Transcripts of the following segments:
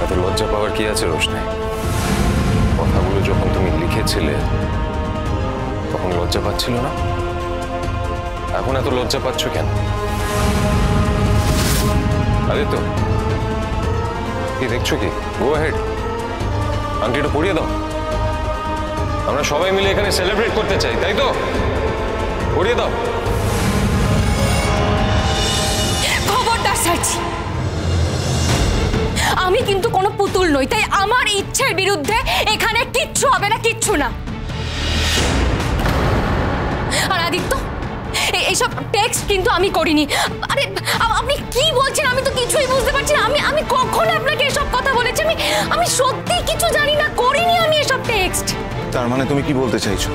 এত লজ্জা পাওয়ার কি আছে রোশনাই? কথাগুলো যখন তুমি লিখেছিলে তখন লজ্জা পাচ্ছিল না? এখন এত লজ্জা পাচ্ছ কেন? আদিত্য, কি দেখছো কি? গো হেড, আংটিটা পরিয়ে দাও। আমরা সবাই মিলে এখানে সেলিব্রেট করতে চাই, তাই তো? পরিয়ে দাও। খবরদার সার্জি, আমি কিন্তু কোনো পুতুল নই, তাই আমার ইচ্ছের বিরুদ্ধে এখানে কিচ্ছু হবে না, কিচ্ছু না। আর আদিত্য, এইসব টেক্সট কিন্তু আমি করিনি। আরে আপনি কি বলছেন? আমি তো কিছুই বুঝতে পারছি না। আমি কখন আপনাকে এসব কথা বলেছি? আমি সত্যি কিছু জানি না, করিনি আমি এসব টেক্সট। তার মানে তুমি কি বলতে চাইছো?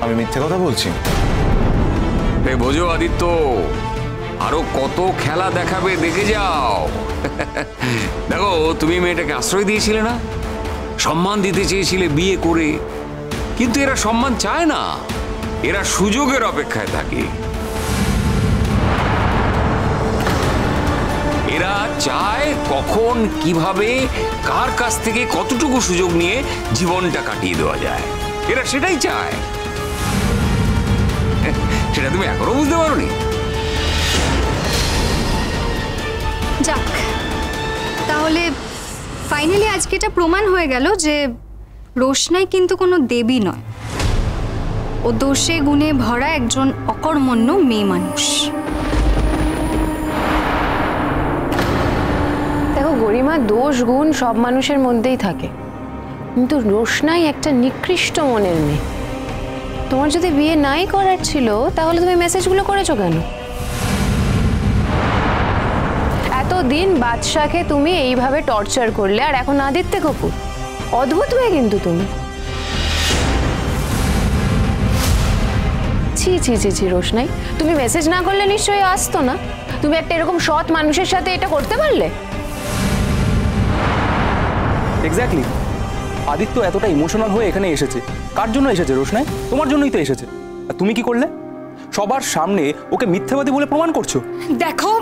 আমি মিথ্যে কথা বলছি? বোঝো আদিত্য, আরো কত খেলা দেখাবে, দেখে যাও। দেখো, তুমি মেয়েটাকে আশ্রয় দিয়েছিলে না, সম্মান দিতে চেয়েছিলে বিয়ে করে, কিন্তু এরা সম্মান চায় না, এরা সুযোগের অপেক্ষায় থাকে। এরা চায় কখন, কিভাবে, কার কাছ থেকে কতটুকু সুযোগ নিয়ে জীবনটা কাটিয়ে দেওয়া যায়, এরা সেটাই চায়। সেটা তুমি এখনো বুঝতে পারোনি? যাক, তাহলে ফাইনালি আজকে এটা প্রমাণ হয়ে গেল যে রোশনাই কিন্তু কোনো দেবী নয়, ও দোষে গুণে ভরা একজন অকর্মণ্য মেয়ে মানুষ। দেখো গরিমা, দোষ গুণ সব মানুষের মধ্যেই থাকে, কিন্তু রোশনাই একটা নিকৃষ্ট মনের মেয়ে। তোমার যদি বিয়ে নাই করার ছিল তাহলে তুমি মেসেজগুলো করেছো কেন? এতদিন বাদশাকে তুমি এইভাবে টর্চার করলে, আর এখন আদিত্য কপুর। অদ্ভুত মেয়ে কিন্তু তুমি। ছি ছি ছি ছি রোশনাই, তুমি মেসেজ না করলে নিশ্চয়ই আসতো না। তুমি একটা এরকম সৎ মানুষের সাথে এটা করতে পারলে? এক্স্যাক্টলি, আদিত্য এতটা ইমোশনাল হয়ে এখানে এসেছে। কার জন্য এসেছে রোশনাই? তোমার জন্যই তো এসেছে। আর তুমি কি করলে? সবার সামনে ওকে মিথ্যাবাদী বলে প্রমাণ করছো। দেখো,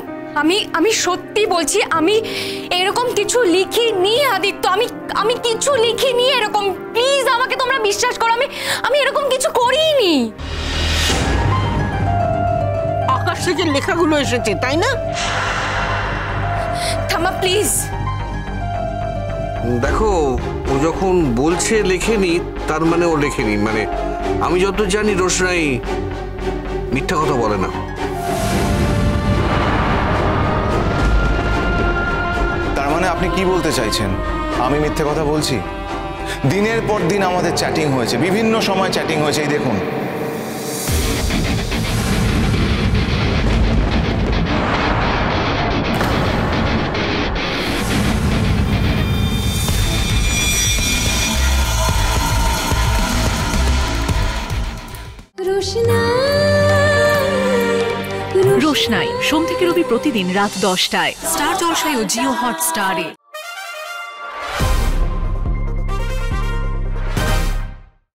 আমি সত্যি বলছি, আমি এরকম কিছু লিখিনি আদিত্য। আমি কিছু লিখিনি এরকম। প্লিজ আমাকে তোমরা বিশ্বাস করো, আমি এরকম কিছু করিনি। আকাশ থেকে লেখাগুলো এসেছে, তাই না? থামা প্লিজ। দেখো, ও যখন বলছে লেখেনি, তার মানে ও লেখেনি। মানে আমি যত জানি রোশনাই মিথ্যা কথা বলে না। তার মানে আপনি কি বলতে চাইছেন? আমি মিথ্যে কথা বলছি? দিনের পর দিন আমাদের চ্যাটিং হয়েছে, বিভিন্ন সময় চ্যাটিং হয়েছে। এই দেখুন, রোশনাই সোম থেকে রবি প্রতিদিন রাত 10টায় স্টার জলসায় ও জিও হটস্টারে।